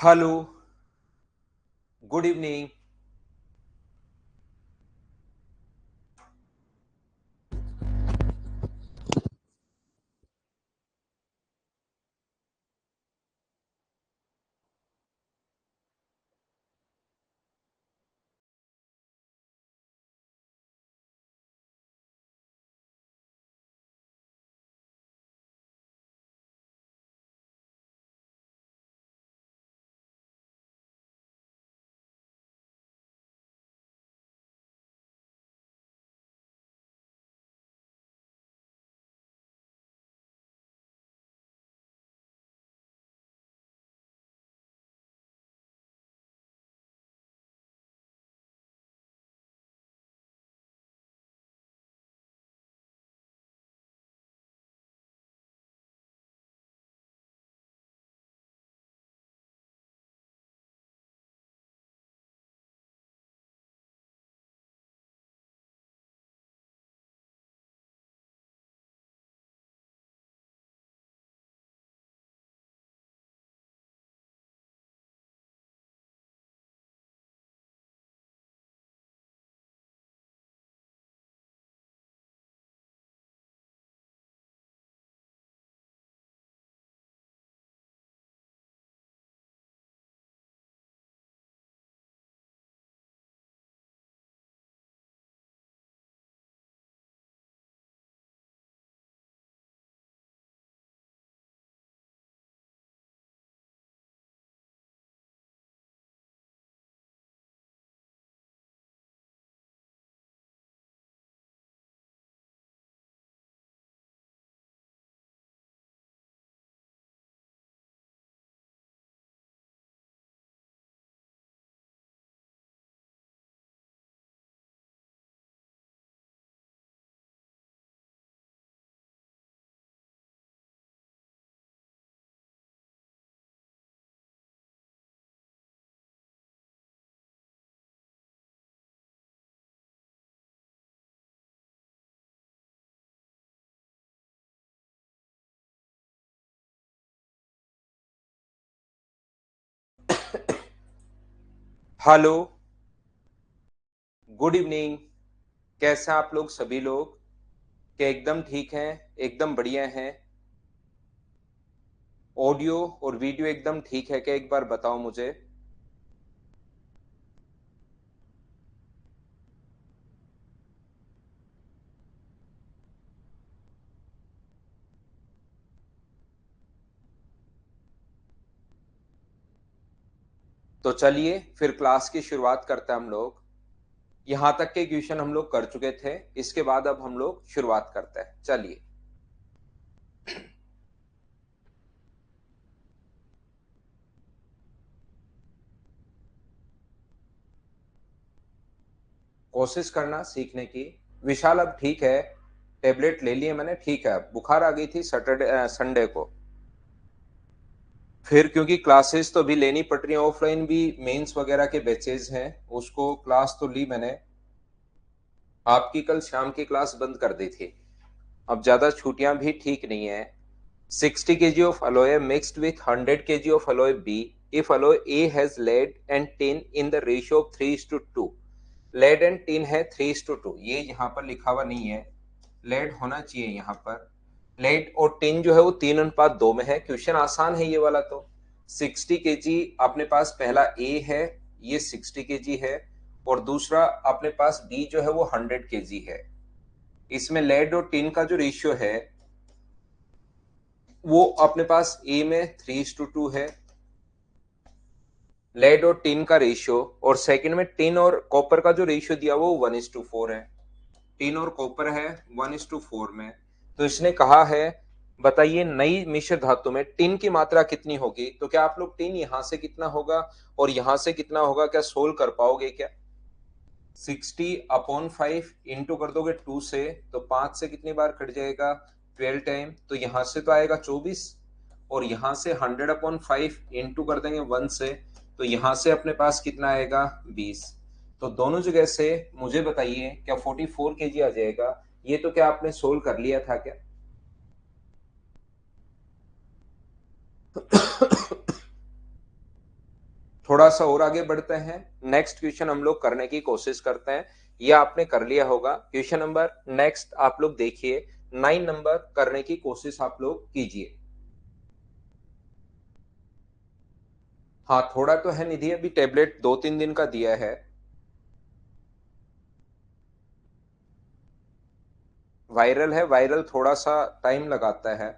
Hello, good evening. Hello, good evening. कैसे हैं आप लोग सभी लोग? क्या एकदम ठीक हैं? एकदम बढ़िया हैं? ऑडियो और वीडियो एकदम ठीक है क्या? एक बार बताओ मुझे। तो चलिए फिर क्लास की शुरुआत करते हैं हम लोग। यहाँ तक के क्वेश्चन हम लोग कर चुके थे, इसके बाद अब हम लोग शुरुआत करते हैं। चलिए। कोशिश करना सीखने की। विशाल अब ठीक है, टेबलेट ले लिए मैंने, ठीक है। बुखार आ गई थी सैटरडे संडे को। फिर क्योंकि क्लासेस तो अभी लेनी पड़ रही है, ऑफलाइन भी मेंस वगैरह के बैचेज हैं, उसको क्लास तो ली मैंने। आपकी कल शाम की क्लास बंद कर दी थी। अब ज्यादा छुट्टियां भी ठीक नहीं है। 60 kg of alloy mixed with 100 kg of alloy B if alloy A has lead and tin in the ratio of 3:2। Lead and tin है 3:2, ये यहाँ पर लिखा हुआ नहीं है। लेड होना चाहिए यहाँ पर। लेड और टिन जो है वो 3:2 में है। क्वेश्चन आसान है ये वाला तो। 60 kg अपने पास पहला ए है, ये 60 kg है। और दूसरा अपने पास बी जो है वो 100 kg है। इसमें लेड और टिन का जो रेशियो है वो अपने पास ए में 3:2 है, लेड और टिन का रेशियो। और सेकंड में टिन और कॉपर का जो रेशियो दिया वो 1:4 है। टिन और कॉपर है 1:4 में। तो इसने कहा है बताइए नई मिश्र धातु में टिन की मात्रा कितनी होगी। तो क्या आप लोग टिन यहां से कितना होगा और यहां से कितना होगा क्या सोल्व कर पाओगे क्या? 60/5 इंटू कर दोगे 2 से, तो 5 से कितनी बार कट जाएगा? 12 टाइम। तो यहां से तो आएगा 24। और यहां से 100/5 इंटू कर देंगे 1 से, तो यहां से अपने पास कितना आएगा? 20। तो दोनों जगह से मुझे बताइए क्या 44 kg आ जाएगा? ये तो क्या आपने सोल्व कर लिया था क्या? थोड़ा सा और आगे बढ़ते हैं, नेक्स्ट क्वेश्चन हम लोग करने की कोशिश करते हैं। ये आपने कर लिया होगा क्वेश्चन नंबर, नेक्स्ट आप लोग देखिए 9 नंबर करने की कोशिश आप लोग कीजिए। हाँ थोड़ा तो है निधि, अभी टेबलेट 2-3 दिन का दिया है। वायरल है, वायरल थोड़ा सा टाइम लगाता है।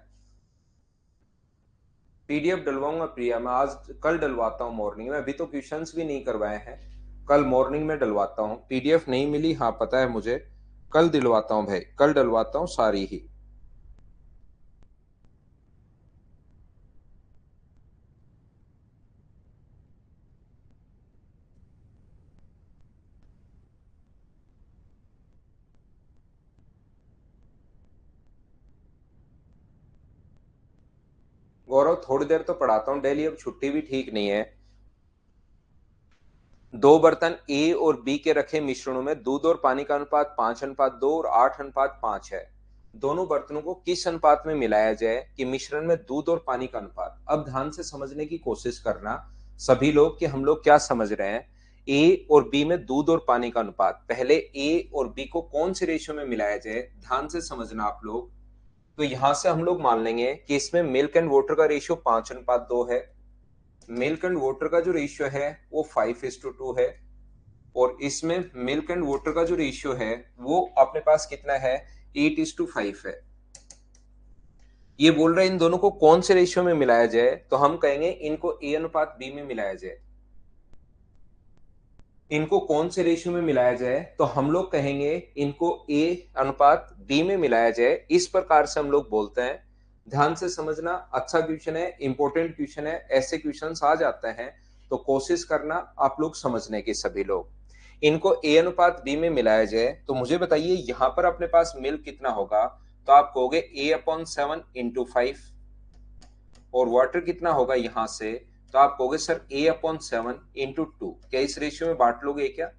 पीडीएफ डलवाऊंगा प्रिया, मैं आज कल डलवाता हूँ मॉर्निंग में, अभी तो क्वेश्चंस भी नहीं करवाए हैं, कल मॉर्निंग में डलवाता हूँ। पीडीएफ नहीं मिली, हाँ पता है मुझे, कल दिलवाता हूँ भाई, कल डलवाता हूँ सारी ही। गौरव थोड़ी देर तो पढ़ाता हूँ डेली, अब छुट्टी भी ठीक नहीं है। दो बर्तन ए और बी के रखे मिश्रणों में दूध और पानी का अनुपात 5:2 और 8:5 है। दोनों बर्तनों को किस अनुपात में मिलाया जाए कि मिश्रण में दूध और पानी का अनुपात। अब ध्यान से समझने की कोशिश करना सभी लोग कि हम लोग क्या समझ रहे हैं। ए और बी में दूध और पानी का अनुपात, पहले ए और बी को कौन से रेशियो में मिलाया जाए, ध्यान से समझना आप लोग। तो यहां से हम लोग मान लेंगे कि इसमें मिल्क एंड वाटर का रेशियो 5:2 है, मिल्क एंड वाटर का जो रेशियो है वो 5:2 है, और इसमें मिल्क एंड वाटर का जो रेशियो है वो अपने पास कितना है, 8:5 है। ये बोल रहे हैं इन दोनों को कौन से रेशियो में मिलाया जाए, तो हम कहेंगे इनको ए अनुपात बी में मिलाया जाए। इनको कौन से रेशियो में मिलाया जाए, तो हम लोग कहेंगे इनको ए अनुपात बी में मिलाया जाए, इस प्रकार से हम लोग बोलते हैं। ध्यान से समझना, अच्छा क्वेश्चन है, इंपॉर्टेंट क्वेश्चन है, ऐसे क्वेश्चंस आ जाते हैं तो कोशिश करना आप लोग समझने के सभी लोग। इनको ए अनुपात बी में मिलाया जाए तो मुझे बताइए यहां पर अपने पास मिल्क कितना होगा, तो आप कहोगे A/7 × 5, और वाटर कितना होगा यहां से, तो आप कहोगे सर A/7 × 2। क्या इस रेशियो में बांट लोगे क्या,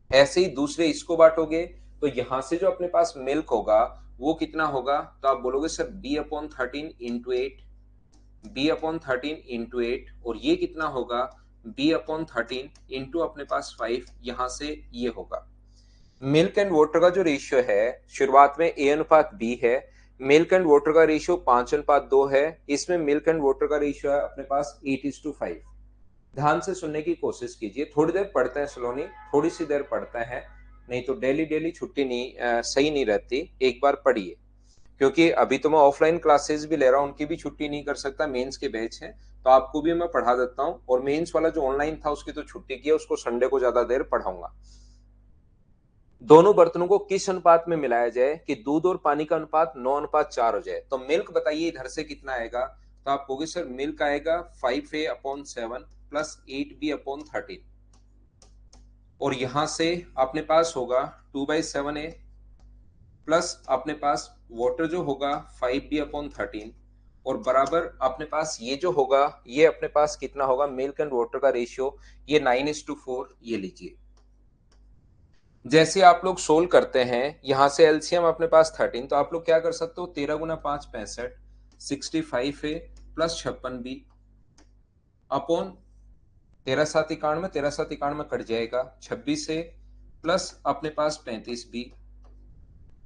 ऐसे ही दूसरे इसको बांटोगे तो यहां से जो अपने पास मिल्क होगा वो कितना होगा, तो आप बोलोगे सर B/13 × 8, B/13 × 8, और ये कितना होगा B/13 इंटू अपने पास 5, यहां से ये होगा। मिल्क एंड वाटर का जो रेशियो है शुरुआत में ए अनुपात बी है, मिल्क एंड वाटर का रेशियो 5:2 है, इसमें मिल्क एंड वाटर का रेशियो है अपने पास 8:5। ध्यान से सुनने की कोशिश कीजिए, थोड़ी देर पढ़ते हैं सलोनी, थोड़ी सी देर पढ़ते हैं, नहीं तो डेली डेली छुट्टी नहीं सही नहीं रहती, एक बार पढ़िए। क्योंकि अभी तो मैं ऑफलाइन क्लासेस भी ले रहा हूँ, उनकी भी छुट्टी नहीं कर सकता, मेंस के बैच हैं, तो आपको भी मैं पढ़ा देता हूँ, और मेंस वाला जो ऑनलाइन था उसकी तो छुट्टी की है, उसको संडे को ज्यादा देर पढ़ाऊंगा। दोनों बर्तनों को किस अनुपात में मिलाया जाए कि दूध और पानी का अनुपात 9:4 हो जाए। तो मिल्क बताइए इधर से कितना आएगा, तो आप कहोगे सर मिल्क आएगा 5A/7 प्लस 8B/13, और यहां से अपने पास होगा 2/7A प्लस अपने पास वाटर जो होगा 5B/13, और बराबर अपने पास ये जो होगा ये अपने पास कितना होगा मिल्क एंड वाटर का रेशियो, ये 9:4, ये लीजिए। जैसे आप लोग सोल्व करते हैं यहां से एलसीएम अपने पास 13, तो आप लोग क्या कर सकते हो, 13 × 5 65, 65A plus 56B upon 13×7 = 91, 13×7 = cut जाएगा 26A प्लस अपने पास 35B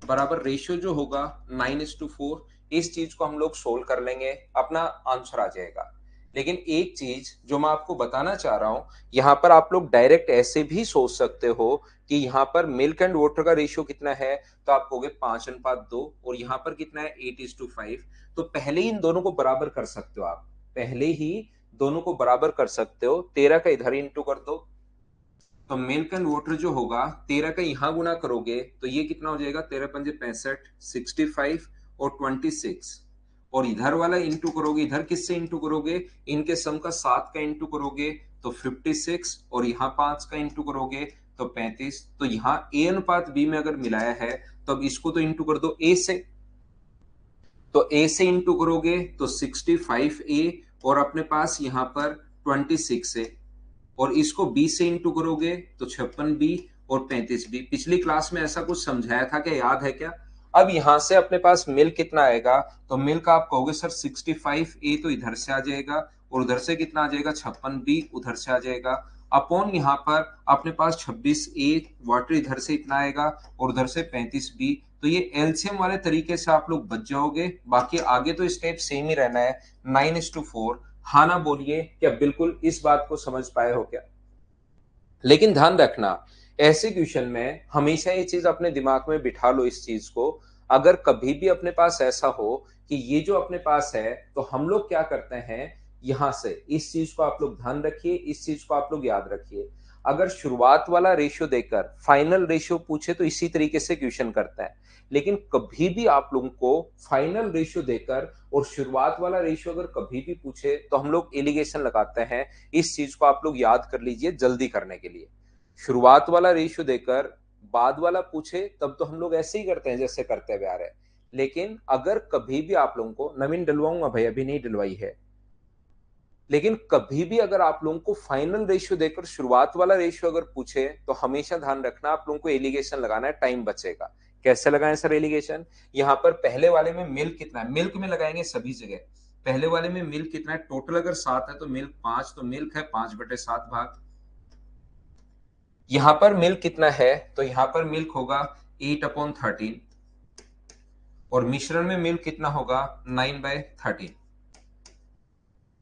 बराबर रेशियो जो होगा 9:4। इस चीज को हम लोग सोल्व कर लेंगे, अपना आंसर आ जाएगा। लेकिन एक चीज जो मैं आपको बताना चाह रहा हूं, यहां पर आप लोग डायरेक्ट ऐसे भी सोच सकते हो कि यहां पर मिल्क एंड वाटर का रेशियो कितना है, तो आप कहोगे 5:2, और यहां पर कितना है 8:5। तो पहले ही इन दोनों को बराबर कर सकते हो, आप पहले ही दोनों को बराबर कर सकते हो, 13 का इधर ही इंटू कर दो, तो मिल्क एंड वाटर जो होगा 13 का यहां गुना करोगे तो ये कितना हो जाएगा, 13×5 65, 65 और 26, और इधर वाला इंटू करोगे, इधर किससे इंटू करोगे, इनके सम का 7 का इंटू करोगे तो 56, और यहाँ 5 का इंटू करोगे तो 35। तो यहाँ ए अनुपात बी में अगर मिलाया है तो अब इसको तो इंटू कर दो ए से, तो ए से इंटू करोगे तो 65A, और अपने पास यहाँ पर 26A, और इसको बी से इंटू करोगे तो 56B और 35B। पिछली क्लास में ऐसा कुछ समझाया था क्या, याद है क्या। अब यहां से अपने पास मिल्क कितना आएगा, तो मिल्क आप कहोगे सर 65A तो इधर से आ जाएगा, और उधर से कितना आ जाएगा 56B उधर से आ जाएगा, अपॉन यहाँ पर अपने पास 26A वाटर इधर से इतना आएगा और उधर से 35B। तो ये एलसीएम वाले तरीके से आप लोग बच जाओगे। बाकी आगे तो स्टेप सेम ही रहना है 9:4। हाँ ना बोलिए, क्या बिल्कुल इस बात को समझ पाए हो क्या? लेकिन ध्यान रखना, ऐसे क्वेश्चन में हमेशा ये चीज अपने दिमाग में बिठा लो इस चीज को, अगर कभी भी अपने पास ऐसा हो कि ये जो अपने पास है, तो हम लोग क्या करते हैं यहां से, इस चीज को आप लोग ध्यान रखिए, इस चीज को आप लोग याद रखिए। अगर शुरुआत वाला रेशियो देकर फाइनल रेशियो पूछे तो इसी तरीके से क्वेश्चन करता है, लेकिन कभी भी आप लोगों को फाइनल रेशियो देकर और शुरुआत वाला रेशियो अगर कभी भी पूछे तो हम लोग एलिगेशन लगाते हैं। इस चीज को आप लोग याद कर लीजिए जल्दी करने के लिए। शुरुआत वाला रेशियो देकर बाद वाला पूछे तब तो हम लोग ऐसे ही करते हैं जैसे करते हुए आ रहे हैं, लेकिन अगर कभी भी आप लोगों को, नवीन डलवाऊंगा भाई, अभी नहीं डलवाई है, लेकिन कभी भी अगर आप लोगों को फाइनल रेशियो देकर शुरुआत वाला रेशियो अगर पूछे तो हमेशा ध्यान रखना आप लोगों को एलिगेशन लगाना है, टाइम बचेगा। कैसे लगाएं सर एलिगेशन? यहां पर पहले वाले में मिल्क कितना है, मिल्क में लगाएंगे सभी जगह। पहले वाले में मिल्क कितना है, टोटल अगर 7 है तो मिल्क 5, तो मिल्क है 5/7 भाग। यहां पर मिल्क कितना है, तो यहां पर मिल्क होगा 8/13, और मिश्रण में मिल्क कितना होगा 9/13।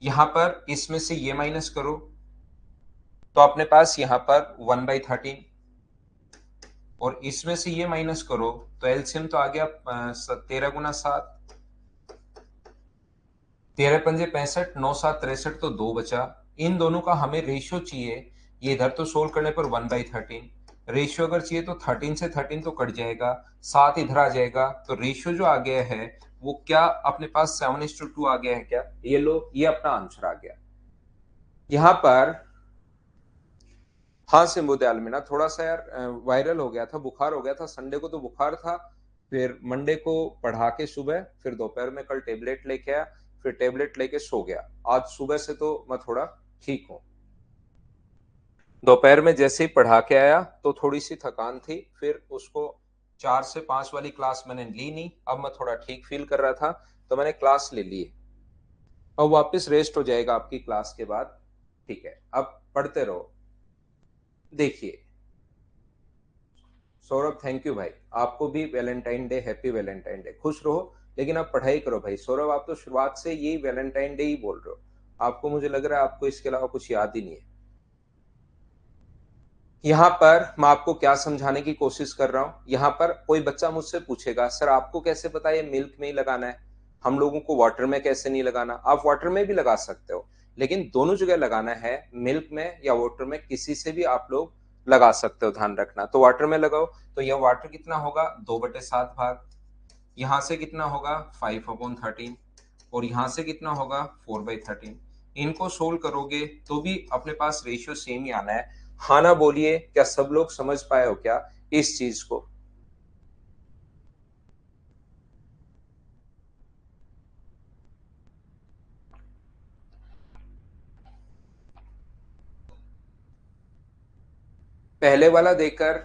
यहां पर इसमें से ये माइनस करो तो अपने पास यहां पर 1/13, और इसमें से ये माइनस करो तो एलसीएम तो आ गया 13 × 7, 13×5 65, 9×7 63, तो 2 बचा। इन दोनों का हमें रेशियो चाहिए, ये इधर तो सोल्व करने पर 1/13, रेशियो अगर चाहिए तो 13 से 13 तो कट जाएगा, 7 इधर आ जाएगा, तो रेशियो जो आ गया है वो क्या अपने पास 7:2 आ गया है क्या? ये लो, ये अपना आंसर आ गया। यहां पर हाँ सिम्बुदयाल में ना थोड़ा सा यार वायरल हो गया था, बुखार हो गया था, संडे को तो बुखार था, फिर मंडे को पढ़ा के सुबह, फिर दोपहर में कल टेबलेट लेके आया, फिर टेबलेट लेके सो गया। आज सुबह से तो मैं थोड़ा ठीक हूँ। दोपहर में जैसे ही पढ़ा के आया तो थोड़ी सी थकान थी, फिर उसको 4 से 5 वाली क्लास मैंने ली नहीं, अब मैं थोड़ा ठीक फील कर रहा था तो मैंने क्लास ले ली। अब वापस रेस्ट हो जाएगा आपकी क्लास के बाद, ठीक है? अब पढ़ते रहो। देखिए सौरभ, थैंक यू भाई, आपको भी Valentine day, happy Valentine day, खुश रहो, लेकिन आप पढ़ाई करो भाई। सौरभ, आप तो शुरुआत से यही वैलेंटाइन डे ही बोल रहे हो, आपको मुझे लग रहा है आपको इसके अलावा कुछ याद ही नहीं है। यहाँ पर मैं आपको क्या समझाने की कोशिश कर रहा हूं, यहाँ पर कोई बच्चा मुझसे पूछेगा सर आपको कैसे पता ये मिल्क में ही लगाना है, हम लोगों को वाटर में कैसे नहीं लगाना? आप वाटर में भी लगा सकते हो, लेकिन दोनों जगह लगाना है, मिल्क में या वाटर में, किसी से भी आप लोग लगा सकते हो, ध्यान रखना। तो वाटर में लगाओ तो यह वाटर कितना होगा 2/7 भाग, यहां से कितना होगा 5/13, और यहां से कितना होगा 4/13। इनको सोल्व करोगे तो भी अपने पास रेशियो सेम ही आना है। हाँ ना बोलिए, क्या सब लोग समझ पाए हो क्या इस चीज को? पहले वाला देकर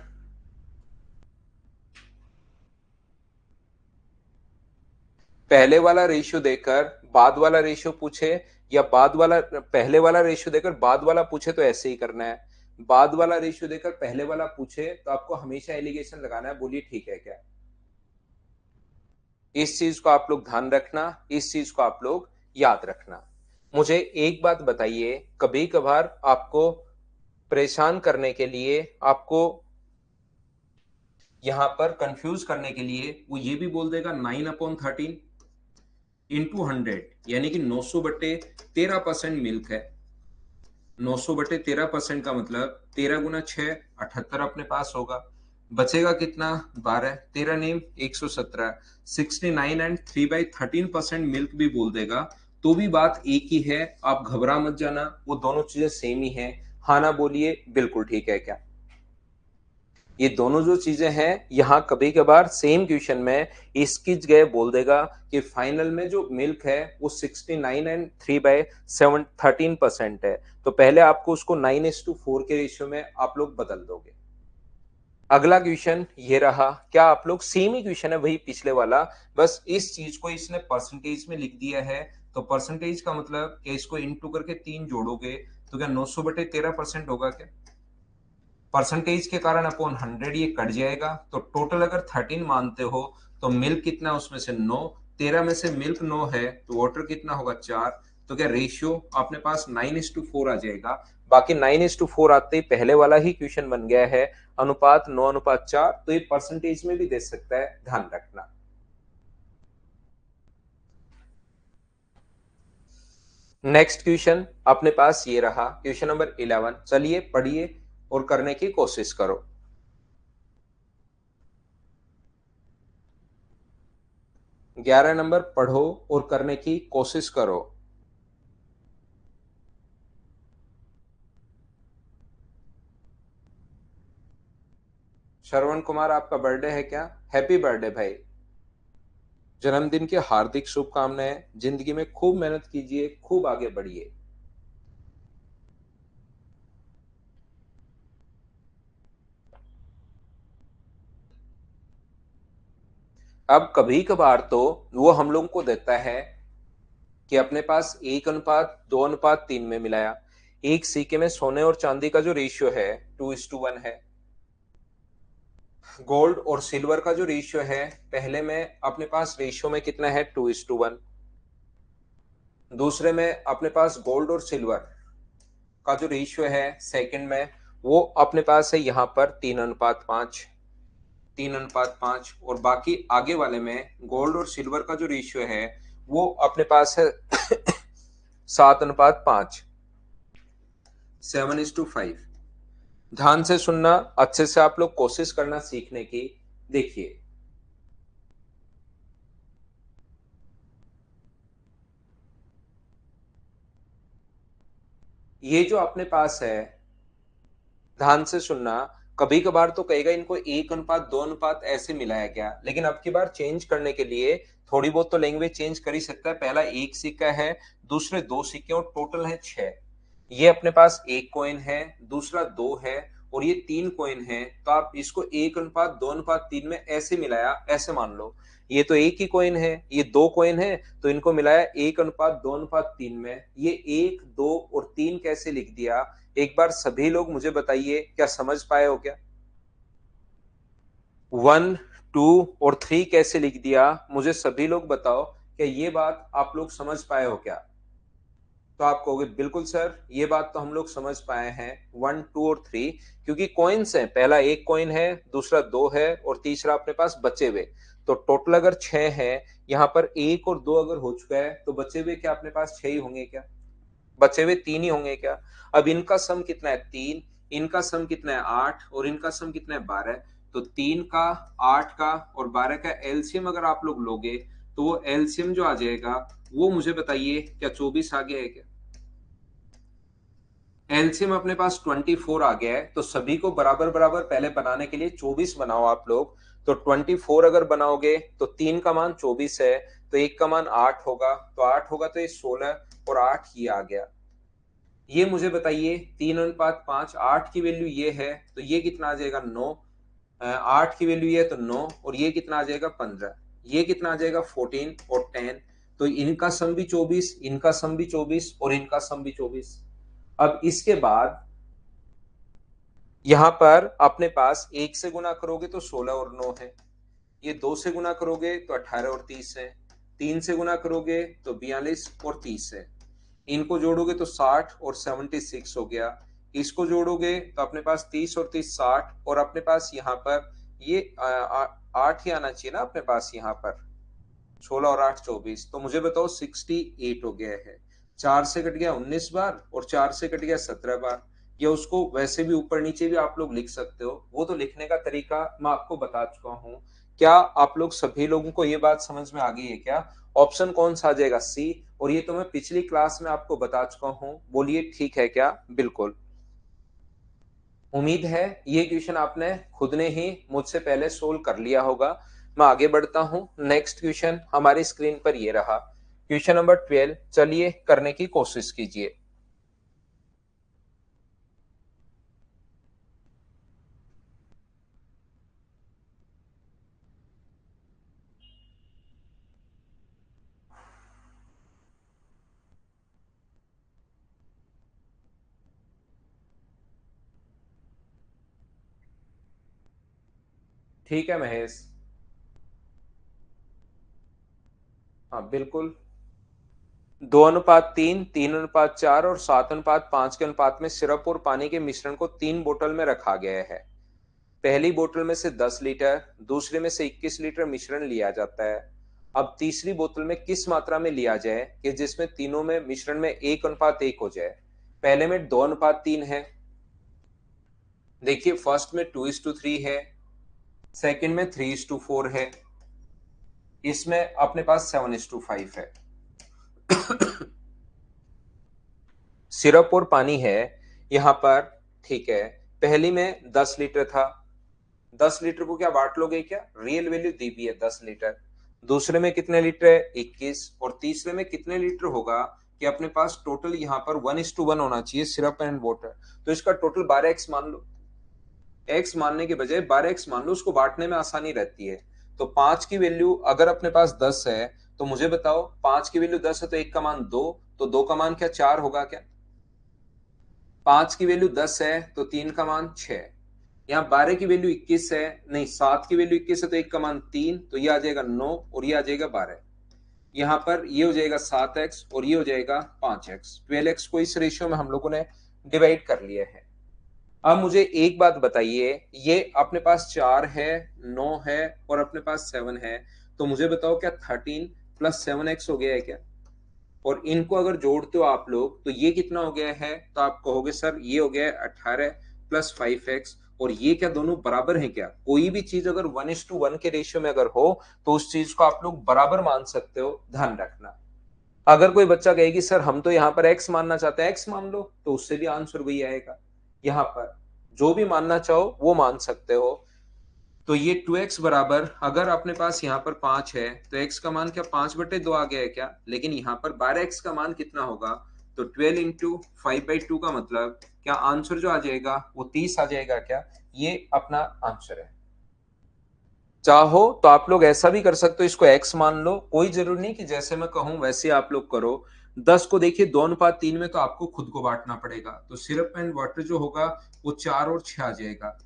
पहले वाला रेशियो देकर बाद वाला रेशियो पूछे, या बाद वाला पहले वाला रेशियो देकर बाद वाला पूछे तो ऐसे ही करना है, बाद वाला रेशियो देकर पहले वाला पूछे तो आपको हमेशा एलिगेशन लगाना है। बोलिए ठीक है क्या? इस चीज को आप लोग ध्यान रखना, इस चीज को आप लोग याद रखना। मुझे एक बात बताइए, कभी कभार आपको परेशान करने के लिए, आपको यहां पर कंफ्यूज करने के लिए वो ये भी बोल देगा 9/13 इंटू 100, यानी कि 900/13% मिल्क है। 900/13% का मतलब 13 × 6 78 अपने पास होगा, बचेगा कितना 12, 13 नेम 117, 69 एंड 3/13% मिल्क भी बोल देगा तो भी बात एक ही है, आप घबरा मत जाना, वो दोनों चीजें सेम ही है। हाँ ना बोलिए, बिल्कुल ठीक है क्या? ये दोनों जो चीजें हैं यहाँ कभी कभार सेम क्वेश्चन में इसकी जगह बोल देगा कि फाइनल में जो मिल्क है वो 69 एंड 3/13% है, तो पहले आपको उसको 9:4 के रेशियो में आप लोग बदल दोगे। अगला क्वेश्चन ये रहा, क्या आप लोग, सेम ही क्वेश्चन है वही पिछले वाला, बस इस चीज को इसने परसेंटेज में लिख दिया है तो परसेंटेज का मतलब कि इसको इनटू करके 3 जोड़ोगे तो क्या 900/13% होगा क्या? परसेंटेज के कारण अपॉन 100 ये कट जाएगा, तो टोटल अगर 13 मानते हो तो मिल्क कितना है उसमें से 9, 13 में से मिल्क 9 है तो वाटर कितना होगा 4। तो क्या रेशियो अपने पास 9:4 आ जाएगा। बाकी 9:4 आते ही पहले वाला ही क्वेश्चन बन गया है, अनुपात 9:4। तो ये परसेंटेज में भी दे सकता है, ध्यान रखना। नेक्स्ट क्वेश्चन अपने पास ये रहा, क्वेश्चन नंबर 11। चलिए पढ़िए और करने की कोशिश करो। 11 नंबर पढ़ो और करने की कोशिश करो। श्रवण कुमार, आपका बर्थडे है क्या? हैप्पी बर्थडे भाई। जन्मदिन की हार्दिक शुभकामनाएं। जिंदगी में खूब मेहनत कीजिए, खूब आगे बढ़िए। अब कभी कभार तो वो हम लोगों को देता है कि अपने पास 1:2:3 में मिलाया। एक सिक्के में सोने और चांदी का जो रेशियो है 2:1 है। गोल्ड और सिल्वर का जो रेशियो है, पहले में अपने पास रेशियो में कितना है 2:1। दूसरे में अपने पास गोल्ड और सिल्वर का जो रेशियो है सेकंड में, वो अपने पास है यहाँ पर 3:5। 3:5। और बाकी आगे वाले में गोल्ड और सिल्वर का जो रेशियो है वो अपने पास है 7:5। 7:5। ध्यान से सुनना, अच्छे से आप लोग कोशिश करना सीखने की। देखिए, ये जो अपने पास है, ध्यान से सुनना। कभी कभार तो कहेगा इनको 1:2 ऐसे मिलाया गया, लेकिन अब की बार चेंज करने के लिए थोड़ी बहुत तो लैंग्वेज चेंज कर ही सकता है। पहला एक सिक्का है, दूसरे दो सिक्के, और टोटल है 6। ये अपने पास एक कॉइन है, दूसरा दो है, और ये 3 कॉइन है। तो आप इसको 1:2:3 में ऐसे मिलाया, ऐसे मान लो ये तो एक ही कॉइन है, ये दो कॉइन है, तो इनको मिलाया 1:2:3 में। ये 1, 2 और 3 कैसे लिख दिया? एक बार सभी लोग मुझे बताइए, क्या समझ पाए हो क्या? 1, 2 और 3 कैसे लिख दिया? मुझे सभी लोग बताओ, क्या ये बात आप लोग समझ पाए हो क्या? तो आप कहोगे बिल्कुल सर, ये बात तो हम लोग समझ पाए हैं, 1, 2 और 3। क्योंकि कॉइन्स है, पहला एक कॉइन है, दूसरा दो है, और तीसरा अपने पास बचे हुए। तो टोटल अगर 6 है, यहाँ पर एक और दो अगर हो चुका है, तो बचे हुए क्या अपने पास 6 ही होंगे क्या? बचे हुए 3 ही होंगे क्या? अब इनका सम कितना है 3, इनका सम कितना है 8, और इनका सम कितना है 12। तो 3 का, 8 का और 12 का एलसीएम अगर आप लोग लोगे, तो वो एलसीएम जो आ जाएगा, वो मुझे बताइए क्या 24 आ गया है क्या? एलसीएम अपने पास 24 आ गया है। तो सभी को बराबर बराबर पहले बनाने के लिए 24 बनाओ आप लोग। तो 24 अगर बनाओगे तो 3 का मान 24 है, तो एक का मान 8 होगा, तो 8 होगा तो ये 16, और 8 ही आ गया। ये मुझे बताइए 3:5, 8 की वैल्यू ये है, तो ये कितना आ जाएगा 9। 8 की वैल्यू ये है तो 9, और ये कितना आ जाएगा 15। ये कितना आ जाएगा 14 और 10। तो इनका सम भी 24, इनका सम भी 24, और इनका सम भी 24। अब इसके बाद यहां पर अपने पास एक से गुना करोगे तो 16 और 9 है। ये दो से गुना करोगे तो 18 और 30 है। तीन से गुना करोगे तो 42 और 30 है। इनको जोड़ोगे तो 60 और 76 हो गया। इसको जोड़ोगे तो अपने पास 30 और 30 60, और अपने पास यहाँ पर ये 8 ही आना चाहिए ना अपने पास यहाँ पर। 16 और 8 24, तो मुझे बताओ 68 हो गया है। 4 से कट गया 19 बार, और 4 से कट गया 17 बार। या उसको वैसे भी ऊपर नीचे भी आप लोग लिख सकते हो, वो तो लिखने का तरीका मैं आपको बता चुका हूँ। क्या आप लोग सभी लोगों को ये बात समझ में आ गई है क्या? ऑप्शन कौन सा आ जाएगा? सी। और ये तो मैं पिछली क्लास में आपको बता चुका हूँ, बोलिए ठीक है क्या? बिल्कुल। उम्मीद है ये क्वेश्चन आपने खुद ने ही मुझसे पहले सोल्व कर लिया होगा। मैं आगे बढ़ता हूं। नेक्स्ट क्वेश्चन हमारी स्क्रीन पर ये रहा, क्वेश्चन नंबर 12। चलिए करने की कोशिश कीजिए। ठीक है महेश। हाँ बिल्कुल। 2:3, 3:4 और 7:5 के अनुपात में सिरप और पानी के मिश्रण को 3 बोतल में रखा गया है। पहली बोतल में से 10 लीटर, दूसरे में से 21 लीटर मिश्रण लिया जाता है। अब तीसरी बोतल में किस मात्रा में लिया जाए कि जिसमें तीनों में मिश्रण में 1:1 हो जाए। पहले में 2:3 है। देखिए फर्स्ट में 2:3 है, सेकंड में 3:4 है, इसमें अपने पास 7:5 है। सिरप और पानी है यहां पर। ठीक है, पहली में 10 लीटर था, 10 लीटर को क्या बांट लोगे क्या, रियल वैल्यू दी भी है 10 लीटर। दूसरे में कितने लीटर है, 21। और तीसरे में कितने लीटर होगा कि अपने पास टोटल यहाँ पर 1:1 होना चाहिए सिरप एंड वाटर। तो इसका टोटल 12x मान लो। x मानने के बजाय 12x मान लो, उसको बांटने में आसानी रहती है। तो 5 की वैल्यू अगर अपने पास 10 है तो मुझे बताओ 5 की वैल्यू 10 है तो 1 का मान 2, तो 2 का मान क्या 4 होगा क्या। 5 की वैल्यू 10 है तो 3 का मान 6। यहाँ 12 की वैल्यू 21 है, नहीं 7 की वैल्यू 21 है तो 1 का मान 3, तो ये आ जाएगा 9 और ये आ जाएगा 12। यहाँ पर ये हो जाएगा 7x और ये हो जाएगा 5x। 12x को इस रेशियो में हम लोगों ने डिवाइड कर लिया है। अब मुझे एक बात बताइए, ये अपने पास 4 है, 9 है और अपने पास 7 है, तो मुझे बताओ क्या 13 प्लस 7x हो गया है क्या। और इनको अगर जोड़ते हो आप लोग तो ये कितना हो गया है, तो आप कहोगे सर ये हो गया है 18 प्लस 5x। और ये क्या दोनों बराबर हैं क्या। कोई भी चीज अगर 1:1 के रेशियो में अगर हो तो उस चीज को आप लोग बराबर मान सकते हो, ध्यान रखना। अगर कोई बच्चा कहेगी सर हम तो यहाँ पर x मानना चाहते हैं, x मान लो, तो उससे भी आंसर वही आएगा। यहाँ पर जो भी मानना चाहो वो मान सकते हो। तो ये 2x बराबर, अगर अपने पास यहाँ पर 5 है तो x का मान क्या 5/2 आ गया है क्या, लेकिन यहाँ पर 12x का मान कितना होगा, तो 12 इंटू 5/2 का मतलब क्या आंसर जो आ जाएगा वो 30 आ जाएगा क्या। ये अपना आंसर है। चाहो तो आप लोग ऐसा भी कर सकते हो, इसको x मान लो, कोई जरूरी नहीं कि जैसे मैं कहूं वैसे आप लोग करो। 10 को देखिए 2:3 में तो आपको खुद को बांटना पड़ेगा, तो सिरप एंड वाटर जो होगा वो 4 और 6 आ जाएगा।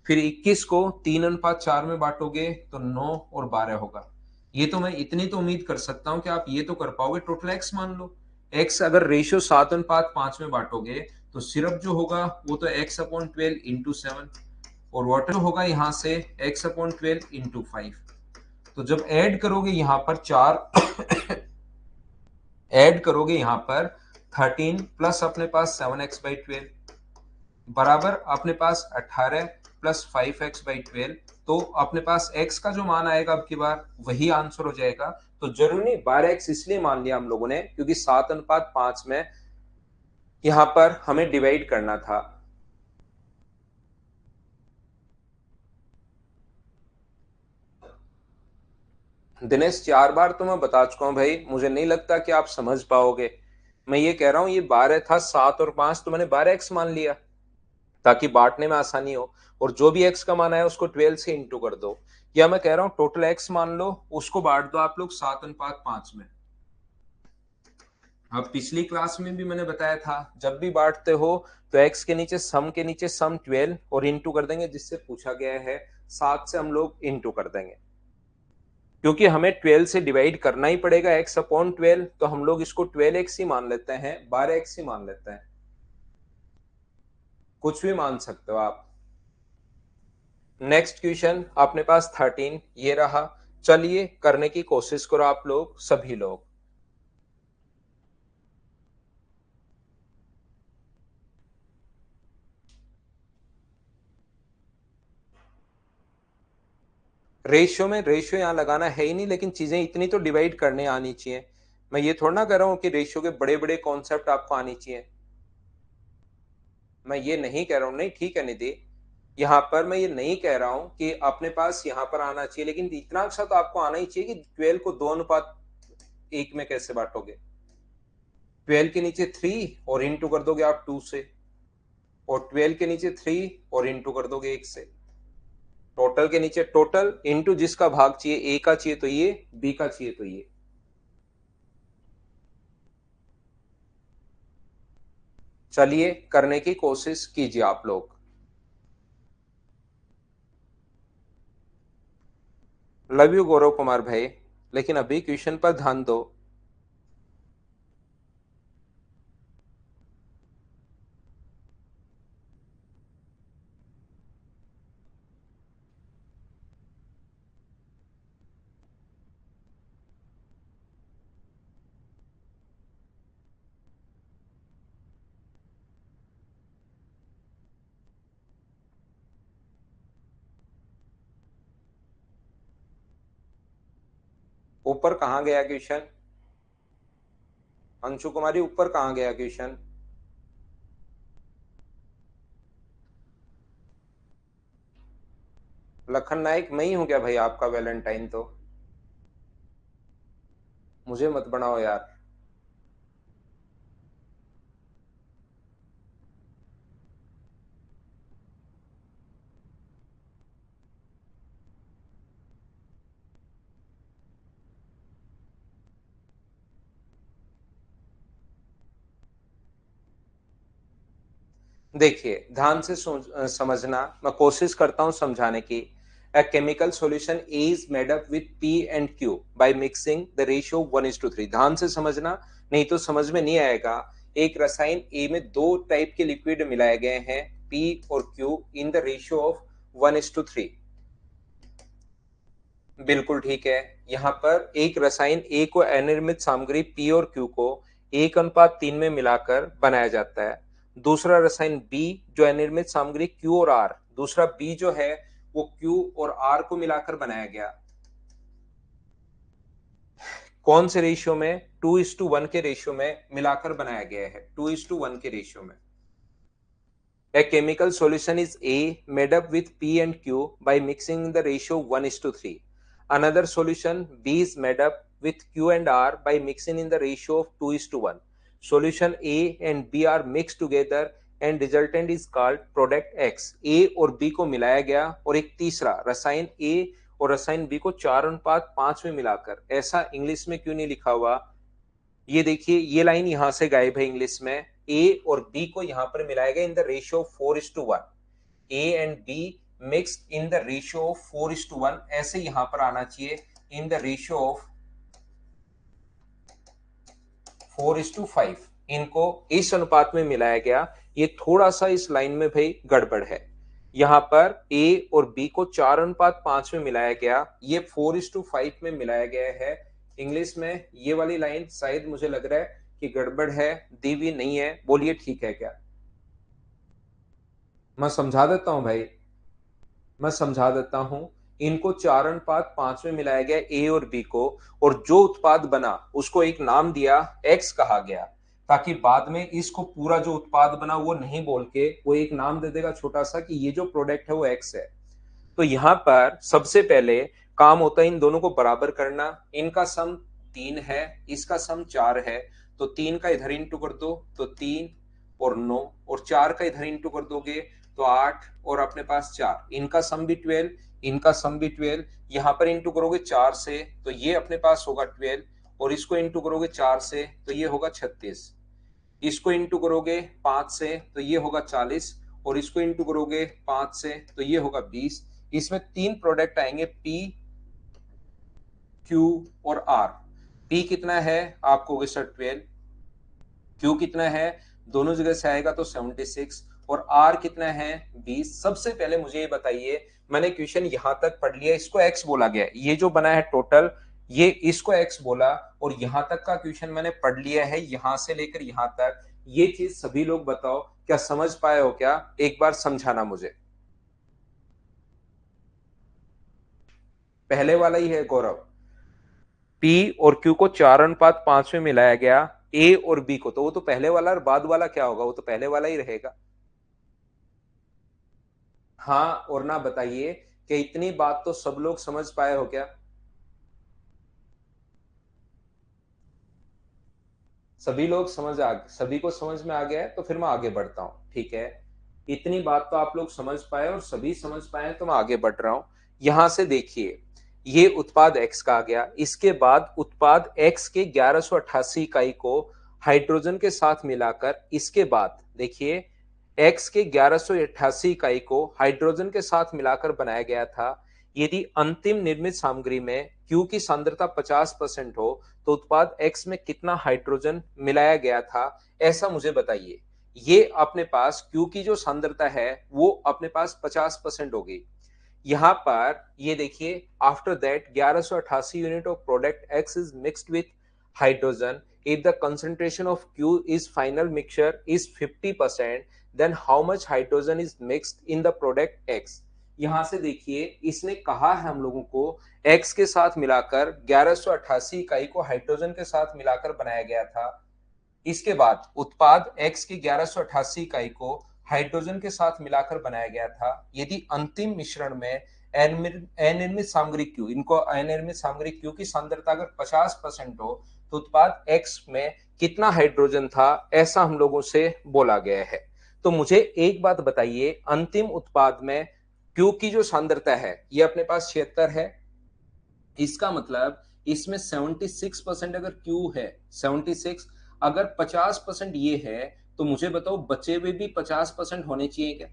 फिर 21 को 3:4 में बांटोगे तो 9 और 12 होगा। ये तो मैं इतनी तो उम्मीद कर सकता हूं कि आप ये तो कर पाओगे, टोटल एक्स मान लो। एक्स अगर रेशियो 7:5 में बांटोगे तो सिर्फ जो होगा वो तो x/12 × 7, और वाटर होगा यहां से x/12 × 5। तो जब ऐड करोगे यहां पर 4 ऐड करोगे यहां पर 13 प्लस अपने पास 7x/12 बराबर अपने पास 18 प्लस 5x/12। तो अपने पास x का जो मान आएगा अब की बार वही आंसर हो जाएगा। तो जरूरी नहीं 12x इसलिए मान लिया हम लोगों ने क्योंकि 7:5 में यहां पर हमें डिवाइड करना था। दिनेश 4 बार तो मैं बता चुका हूं भाई, मुझे नहीं लगता कि आप समझ पाओगे। मैं ये कह रहा हूं ये 12 था, 7 और 5 तो मैंने 12x मान लिया ताकि बांटने में आसानी हो। और जो भी x का मान आया उसको 12 से इंटू कर दो। या मैं कह रहा हूं टोटल x मान लो, उसको बांट दो आप लोग 7:5 में। अब पिछली क्लास में भी मैंने बताया था जब भी बांटते हो तो x के नीचे सम 12 और इंटू कर देंगे, जिससे पूछा गया है 7 से हम लोग इंटू कर देंगे। क्योंकि हमें 12 से डिवाइड करना ही पड़ेगा x/12, तो हम लोग इसको 12x ही मान लेते हैं, 12x ही मान लेते हैं। कुछ भी मान सकते हो आप। नेक्स्ट क्वेश्चन अपने पास 13 ये रहा। चलिए करने की कोशिश करो आप लोग सभी लोग। रेशियो यहाँ लगाना है ही नहीं, लेकिन चीजें इतनी तो डिवाइड करने आनी चाहिए। मैं ये थोड़ा ना कर रहा हूँ कि रेशियो के बड़े बड़े कॉन्सेप्ट आपको आनी चाहिए, मैं ये नहीं कह रहा हूँ। नहीं ठीक है निधि, यहाँ पर मैं ये नहीं कह रहा हूँ कि अपने पास यहाँ पर आना चाहिए, लेकिन इतना सा तो आपको आना ही चाहिए कि 12 को 2:1 में कैसे बांटोगे। 12 के नीचे 3 और इंटू कर दोगे आप 2 से, और 12 के नीचे 3 और इंटू कर दोगे 1 से। टोटल के नीचे टोटल इंटू जिसका भाग चाहिए, ए का चाहिए तो ये, बी का चाहिए तो ये। चलिए करने की कोशिश कीजिए आप लोग। लव यू गौरव कुमार भाई, लेकिन अभी क्वेश्चन पर ध्यान दो। ऊपर कहाँ गया क्वेश्चन? अंशु कुमारी, ऊपर कहाँ गया क्वेश्चन? लखन नायक मैं ही हूं क्या भाई आपका वैलेंटाइन? तो मुझे मत बनाओ यार। देखिए ध्यान से समझना, मैं कोशिश करता हूं समझाने की। A chemical solution A is made up with P and Q by mixing the ratio 1:3। ध्यान से समझना, नहीं तो समझ में नहीं आएगा। एक रसायन A में दो टाइप के लिक्विड मिलाए गए हैं, P और Q, in the ratio of 1:3। बिल्कुल ठीक है। यहाँ पर एक रसायन ए को अनिर्मित सामग्री पी और क्यू को 1:3 में मिलाकर बनाया जाता है। दूसरा रसायन बी जो अनिर्मित सामग्री क्यू और आर, दूसरा बी जो है वो क्यू और आर को मिलाकर बनाया गया। कौन से रेशियो में? 2:1 के रेशियो में मिलाकर बनाया गया है, 2:1 के रेशियो में। A chemical solution is A made up with P and Q by mixing the ratio 1:3. Another solution B is made up with Q and R by mixing in the ratio of 2:1. Solution A and B are mixed together and resultant is called product X. A और B को मिलाया गया और एक तीसरा रसायन A और रसायन B को 4:5 में मिलाकर, ऐसा इंग्लिश में क्यों नहीं लिखा हुआ? ये देखिए ये लाइन यहां से गायब है इंग्लिश में। ए और बी को यहां पर मिलाया गया in the ratio 4:1। A and be mixed in the ratio of 4:1, ऐसे यहां पर आना चाहिए इन द रेशियो ऑफ 4:5। इनको इस अनुपात में मिलाया गया। ये थोड़ा सा इस लाइन में भाई गड़बड़ है। यहां पर ए और बी को 4:5 में मिलाया गया, ये 4:5 में मिलाया गया है। इंग्लिश में ये वाली लाइन शायद मुझे लग रहा है कि गड़बड़ है, दी हुई नहीं है। बोलिए ठीक है क्या? मैं समझा देता हूं भाई, मैं समझा देता हूं। इनको 4:5 में मिलाया गया ए और बी को, और जो उत्पाद बना उसको एक नाम दिया, एक्स कहा गया, ताकि बाद में इसको पूरा जो उत्पाद बना वो नहीं बोल के वो एक नाम दे देगा छोटा सा कि ये जो प्रोडक्ट है वो एक्स है। तो यहां पर सबसे पहले काम होता है इन दोनों को बराबर करना। इनका सम 3 है, इसका सम 4 है, तो 3 का इधर इंटू कर दो तो 3 और 9, और 4 का इधर इंटू कर दोगे तो 8, और अपने पास 4। इनका सम भी 12, इनका सम भी 12। यहां पर इंटू करोगे 4 से तो ये अपने पास होगा 12, और इसको इंटू करोगे 4 से तो ये होगा 36। इसको इंटू करोगे 5 से तो ये होगा 40, और इसको इंटू करोगे 5 से तो ये होगा 20। इसमें 3 प्रोडक्ट आएंगे, पी, क्यू और आर। पी कितना है आपको होगा सर 12, क्यू कितना है दोनों जगह से आएगा तो 76, और आर कितना है 20। सबसे पहले मुझे ये बताइए, मैंने क्वेश्चन यहां तक पढ़ लिया, इसको एक्स बोला गया, ये जो बना है टोटल ये इसको एक्स बोला, और यहां तक का क्वेश्चन मैंने पढ़ लिया है, यहां से लेकर यहां तक। ये चीज सभी लोग बताओ क्या समझ पाए हो क्या? एक बार समझाना मुझे। पहले वाला ही है गौरव। पी और क्यू को 4:5 में मिलाया गया, ए और बी को, तो वो तो पहले वाला, और बाद वाला क्या होगा? वो तो पहले वाला ही रहेगा। हाँ और ना बताइए कि इतनी बात तो सब लोग समझ पाए हो क्या? सभी लोग सभी को समझ में आ गया है, तो फिर मैं आगे बढ़ता हूं, ठीक है? इतनी बात तो आप लोग समझ पाए और सभी समझ पाए, तो मैं आगे बढ़ रहा हूं। यहां से देखिए ये उत्पाद एक्स का आ गया, इसके बाद उत्पाद एक्स के 1188 इकाई को हाइड्रोजन के साथ मिलाकर, इसके बाद देखिए एक्स के 1188 इकाई को हाइड्रोजन के साथ मिलाकर बनाया गया था। यदि अंतिम निर्मित सामग्री में Q की सांद्रता 50% हो तो उत्पाद X में कितना हाइड्रोजन मिलाया गया था, ऐसा मुझे बताइए। ये अपने पास Q की जो सांद्रता है वो अपने पास 50% होगी। यहां पर ये देखिए, after that 1188 unit of product X is mixed with hydrogen, if the concentration of Q is final mixture is 50%, then how much hydrogen is mixed in the product X। यहां से देखिए, इसने कहा है हम लोगों को X के साथ मिलाकर 1188 इकाई को हाइड्रोजन के साथ मिलाकर बनाया गया था। इसके बाद उत्पाद X की 1188 इकाई को हाइड्रोजन के साथ मिलाकर बनाया गया था। यदि अंतिम मिश्रण में अनिर्मित सामग्री Q, इनको अनिर्मित सामग्री Q की सांद्रता अगर 50% हो तो उत्पाद X में कितना हाइड्रोजन था, ऐसा हम लोगों से बोला गया है। तो मुझे एक बात बताइए, अंतिम उत्पाद में Q की जो सांद्रता है ये अपने पास 76 है। इसका मतलब इसमें 76% अगर Q है, 76, अगर 50% ये है, तो मुझे बताओ बचे हुए भी 50% होने चाहिए क्या?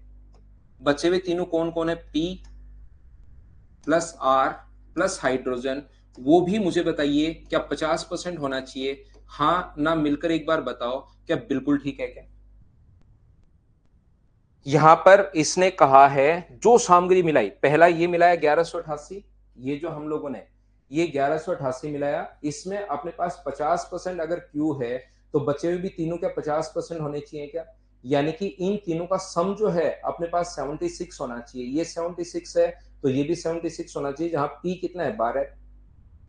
बचे हुए तीनों कौन कौन है? P plus R plus hydrogen, वो भी मुझे बताइए क्या 50% होना चाहिए? हाँ ना मिलकर एक बार बताओ, क्या बिल्कुल ठीक है क्या? यहां पर इसने कहा है जो सामग्री मिलाई, पहला ये मिलाया 1188, ये जो हम लोगों ने ये 1188 मिलाया, इसमें अपने पास 50% अगर Q है तो बचे हुए भी तीनों क्या 50% होने चाहिए क्या? यानी कि इन तीनों का सम जो है अपने पास 76 होना चाहिए। ये 76 है तो ये भी 76 होना चाहिए। जहां P कितना है? 12,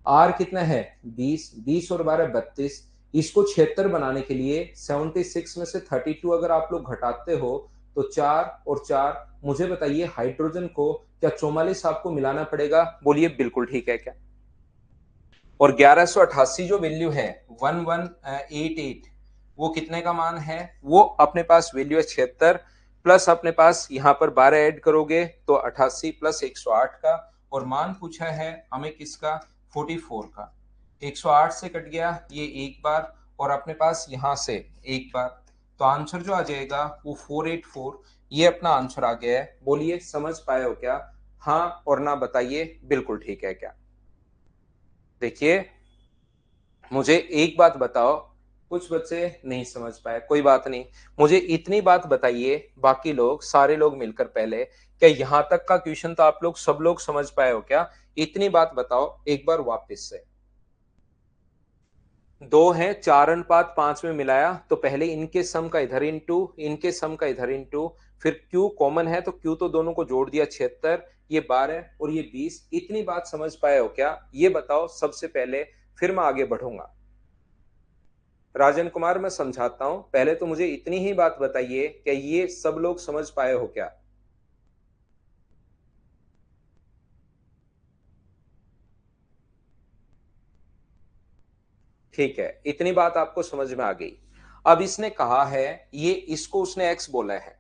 R कितना है? 20, 20 और 12 32। इसको 76 बनाने के लिए 76 में से 32 अगर आप लोग घटाते हो तो 4 और 4, मुझे बताइए हाइड्रोजन को क्या 44 आपको मिलाना पड़ेगा? बोलिए बिल्कुल ठीक है क्या? और 1188 जो वैल्यू है 1188, वो कितने का मान है? वो अपने पास वैल्यू है 76, प्लस अपने पास यहां पर 12 ऐड करोगे तो 88 प्लस 108 का, और मान पूछा है हमें किसका? 44 का। 108 से कट गया ये एक बार, और अपने पास यहां से एक बार, तो आंसर जो आ जाएगा वो 484। ये अपना आंसर आ गया है। बोलिए समझ पाए हो क्या? हाँ और ना बताइए बिल्कुल ठीक है क्या? देखिए, मुझे एक बात बताओ, कुछ बच्चे नहीं समझ पाए, कोई बात नहीं, मुझे इतनी बात बताइए, बाकी लोग सारे लोग मिलकर पहले, क्या यहां तक का क्वेश्चन तो आप लोग सब लोग समझ पाए हो क्या? इतनी बात बताओ एक बार वापस से। दो है, 4:5 में मिलाया तो पहले इनके सम का इधर इंटू, इनके सम का इधर इंटू, फिर Q कॉमन है तो Q तो दोनों को जोड़ दिया 76, ये 12 और ये 20। इतनी बात समझ पाए हो क्या? ये बताओ सबसे पहले, फिर मैं आगे बढ़ूंगा। राजन कुमार, मैं समझाता हूं, पहले तो मुझे इतनी ही बात बताइए, क्या ये सब लोग समझ पाए हो क्या? ठीक है, इतनी बात आपको समझ में आ गई। अब इसने कहा है, ये इसको उसने एक्स बोला है,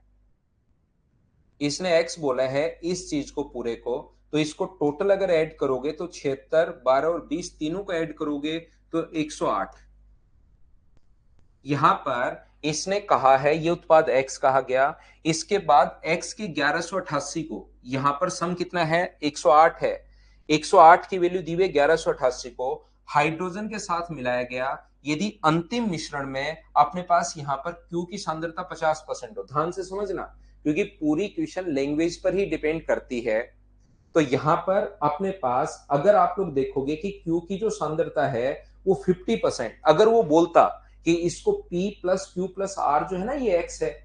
इसने एक्स बोला है इस चीज को पूरे को, तो इसको टोटल अगर ऐड करोगे तो 76, 12 और 20 तीनों को ऐड करोगे तो 108। यहां पर इसने कहा है ये उत्पाद X कहा गया। इसके बाद X की 1188 को, यहां पर सम कितना है? 108 है। 108 की वैल्यू दी हुई 1188 को हाइड्रोजन के साथ मिलाया गया। यदि अंतिम मिश्रण में अपने पास यहां पर Q की सांद्रता 50% हो, ध्यान से समझना, क्योंकि पूरी क्वेश्चन लैंग्वेज पर ही डिपेंड करती है। तो यहां पर अपने पास अगर आप लोग देखोगे कि Q की जो सांद्रता है वो 50%, अगर वो बोलता कि इसको P plus Q plus R जो है ना, ये X है,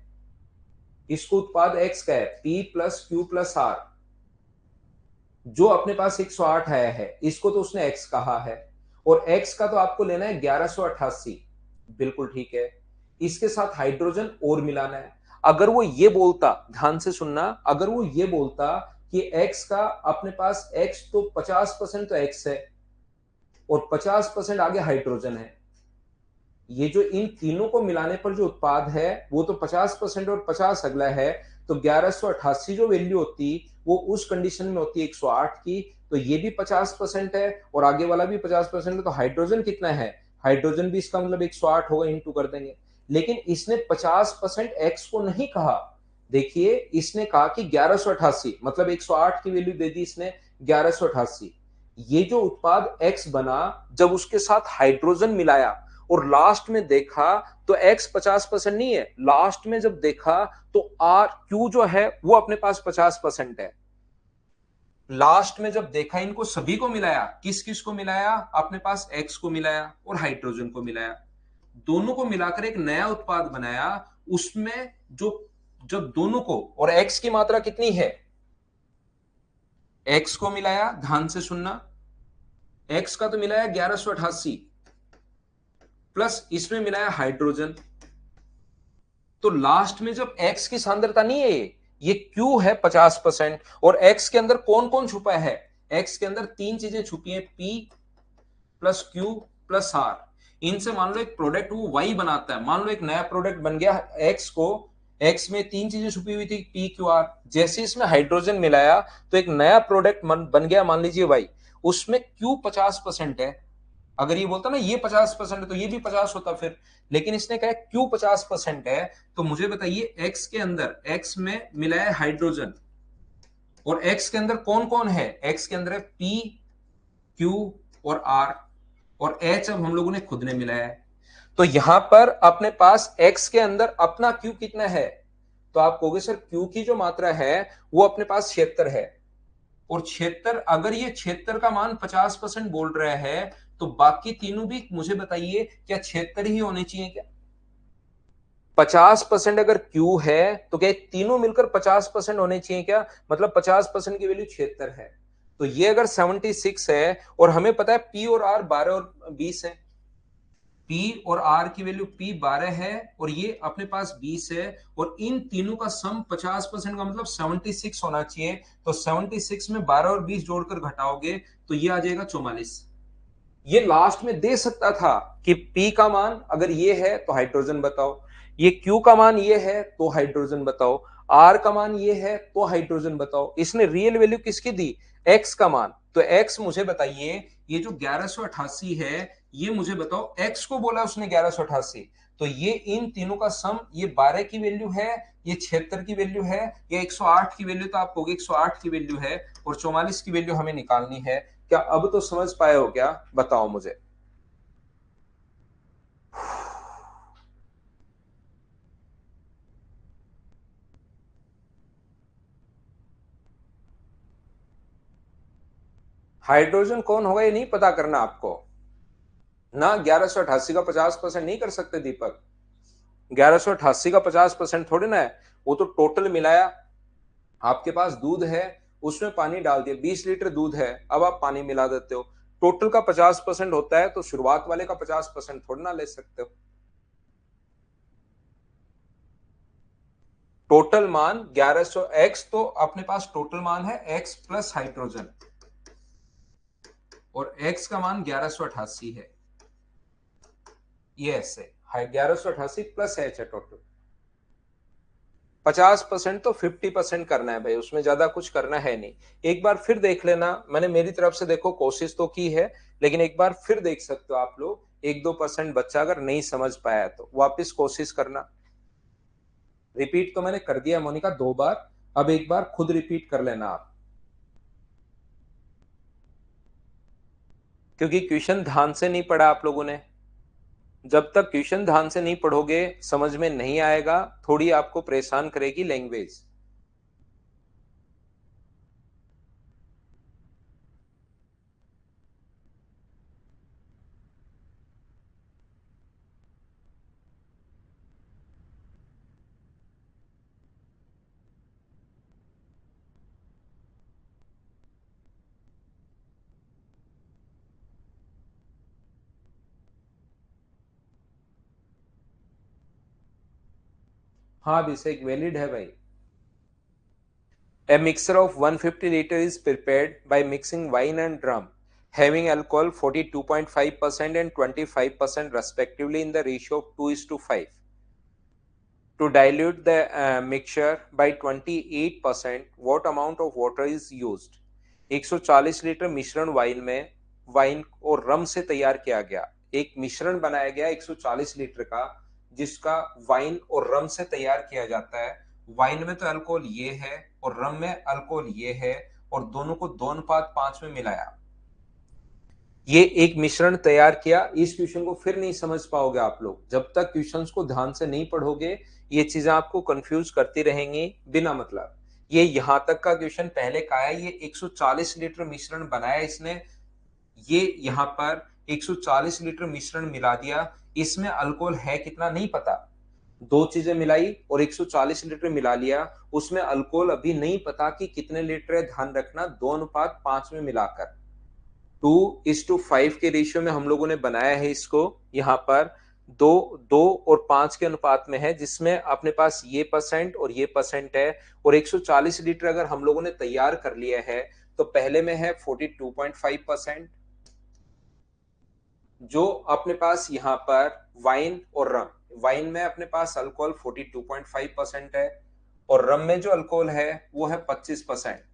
इसको उत्पाद X का है, P plus Q plus R, जो अपने पास 108 आया है, इसको तो उसने X कहा है, और X का तो आपको लेना है 1188, बिल्कुल ठीक है। इसके साथ हाइड्रोजन और मिलाना है। अगर वो ये बोलता, ध्यान से सुनना, अगर वो ये बोलता कि X का अपने पास X तो 50% तो X है और 50% आगे हाइड्रोजन है, ये जो इन तीनों को मिलाने पर जो उत्पाद है वो तो 50% और 50 अगला है, तो 1188 जो वैल्यू होती वो उस कंडीशन में होती है 108 की, तो ये भी 50% है और आगे वाला भी 50% है, तो हाइड्रोजन कितना है? हाइड्रोजन भी इसका मतलब 108 होगा, इंटू कर देंगे। लेकिन इसने 50% एक्स को नहीं कहा। देखिए, इसने कहा कि 1188, मतलब 108 की वैल्यू दे दी इसने 1188। ये जो उत्पाद X बना, जब उसके साथ हाइड्रोजन मिलाया और लास्ट में देखा तो X 50% नहीं है, लास्ट में जब देखा तो R Q जो है वो अपने पास 50% है। लास्ट में जब देखा, इनको सभी को मिलाया, किस किस को मिलाया, अपने पास X को मिलाया और हाइड्रोजन को मिलाया, दोनों को मिलाकर एक नया उत्पाद बनाया। उसमें जो जब दोनों को, और X की मात्रा कितनी है, X को मिलाया, ध्यान से सुनना, X का तो मिलाया 1188 प्लस इसमें मिलाया हाइड्रोजन। तो लास्ट में जब X की सांद्रता नहीं है, ये Q है 50%, और X के अंदर कौन कौन छुपा है, X के अंदर तीन चीजें छुपी हैं, P plus Q plus R। इनसे मान लो एक प्रोडक्ट वो Y बनाता है, मान लो एक नया प्रोडक्ट बन गया X को, X में तीन चीजें छुपी हुई थी, P Q R, जैसे इसमें हाइड्रोजन मिलाया तो एक नया प्रोडक्ट बन गया, मान लीजिए Y, उसमें Q 50% है। अगर ये बोलता ना ये 50% है तो ये भी 50 होता फिर, लेकिन इसने कहा Q 50% है। तो मुझे बताइए X के अंदर, X में मिला है हाइड्रोजन, और X के अंदर कौन कौन है, X के अंदर है P Q और R, और H अब हम लोगों ने खुद ने मिलाया है। तो यहां पर अपने पास X के अंदर अपना Q कितना है, तो आप कहोगे सर Q की जो मात्रा है वो अपने पास 76 है, और 76, अगर ये 76 का मान 50% बोल रहा है तो बाकी तीनों भी मुझे बताइए क्या 76 ही होने चाहिए क्या? 50% अगर Q है तो क्या तीनों मिलकर 50% होने चाहिए क्या? मतलब 50% की वैल्यू 76 है। तो ये अगर 76 है, और हमें पता है P और R 12 और 20 है, P और R की वैल्यू, P 12 है और ये अपने पास 20 है, और इन तीनों का सम 50% का मतलब 76 होना चाहिए। तो 76 में 12 और 20 जोड़कर घटाओगे तो ये आ जाएगा 44। ये लास्ट में दे सकता था कि P का मान अगर ये है तो हाइड्रोजन बताओ, ये Q का मान ये है तो हाइड्रोजन बताओ, R का मान ये है तो हाइड्रोजन बताओ। इसने रियल वैल्यू किसकी दी, X का मान। तो X मुझे बताइए, ये जो 1188 है, ये मुझे बताओ, X को बोला उसने 1188, तो ये इन तीनों का सम, ये 12 की वैल्यू है, ये 76 की वैल्यू है, ये 108 की वैल्यू, तो आप कहोगे 108 की वैल्यू है, और 44 की वैल्यू हमें निकालनी है। क्या अब तो समझ पाए हो क्या, बताओ मुझे। हाइड्रोजन कौन होगा ये नहीं पता करना आपको ना, 1188 का 50% नहीं कर सकते दीपक, 1188 का 50% थोड़ी ना है, वो तो टोटल मिलाया। आपके पास दूध है, उसमें पानी डाल दिया, 20 लीटर दूध है, अब आप पानी मिला देते हो, टोटल का 50% होता है, तो शुरुआत वाले का 50% थोड़ा ना ले सकते हो। टोटल मान 1100, एक्स तो अपने पास टोटल मान है एक्स प्लस हाइड्रोजन, और एक्स का मान 1188 है, ये ऐसे 1188 प्लस एच है टोटल। 50% तो 50% करना है भाई, उसमें ज्यादा कुछ करना है नहीं। एक बार फिर देख लेना, मैंने मेरी तरफ से देखो कोशिश तो की है, लेकिन एक बार फिर देख सकते हो आप लोग, 1-2% बच्चा अगर नहीं समझ पाया तो वापस कोशिश करना। रिपीट तो मैंने कर दिया मोनिका 2 बार, अब एक बार खुद रिपीट कर लेना आप, क्योंकि क्वेश्चन ध्यान से नहीं पढ़ा आप लोगों ने। जब तक क्वेश्चन ध्यान से नहीं पढ़ोगे समझ में नहीं आएगा, थोड़ी आपको परेशान करेगी लैंग्वेज। हाँ अभिषेक, वैलिड है भाई। A mixture of 150 liter is prepared by mixing wine and rum, having alcohol 42.5% and 25% respectively in the ratio of 2:5. To dilute the mixture by 28%, what amount of water is used? 140 litre मिश्रण wine और रम से तैयार किया गया, एक मिश्रण बनाया गया 140 लीटर का, जिसका वाइन और रम से तैयार किया जाता है। वाइन में तो अल्कोहल ये है और रम में अल्कोहल ये है, और दोनों को 2:5 में मिलाया, ये एक मिश्रण तैयार किया। इस क्वेश्चन को फिर नहीं समझ पाओगे आप लोग जब तक क्वेश्चंस को ध्यान से नहीं पढ़ोगे। ये चीजें आपको कंफ्यूज करती रहेंगी बिना मतलब। ये यहां तक का क्वेश्चन पहले का है, ये 140 लीटर मिश्रण बनाया इसने, ये यहां पर 140 लीटर मिश्रण मिला दिया, इसमें अल्कोहल है कितना नहीं पता, दो चीजें मिलाई और 140 लीटर मिला लिया, उसमें अल्कोहल अभी नहीं पता कि कितने लीटर है, ध्यान रखना 2:5 में मिलाकर 2:5 के रेशियो में हम लोगों ने बनाया है इसको। यहाँ पर 2:5 के अनुपात में है, जिसमें अपने पास ये परसेंट और ये परसेंट है। और 140 लीटर अगर हम लोगों ने तैयार कर लिया है तो पहले में है 42.5%, जो अपने पास यहाँ पर वाइन और रम, वाइन में अपने पास अल्कोहल 42.5% है और रम में जो अल्कोहल है वो है 25%।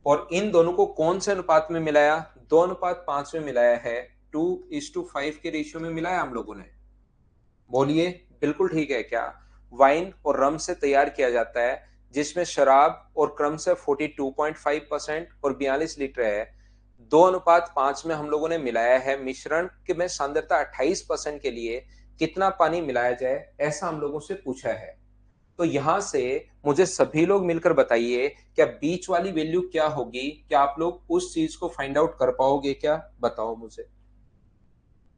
और इन दोनों को कौन से अनुपात में मिलाया, 2:5 में मिलाया है, 2:5 के रेशियो में मिलाया हम लोगों ने। बोलिए बिल्कुल ठीक है क्या? वाइन और रम से तैयार किया जाता है, जिसमें शराब और क्रम से 42.5% और 42 लीटर है, 2:5 में हम लोगों ने मिलाया है। मिश्रण के में सांद्रता 28% के लिए कितना पानी मिलाया जाए, ऐसा हम लोगों से पूछा है। तो यहां से मुझे सभी लोग मिलकर बताइए, क्या बीच वाली वैल्यू क्या होगी? क्या आप लोग उस चीज को फाइंड आउट कर पाओगे क्या? बताओ मुझे।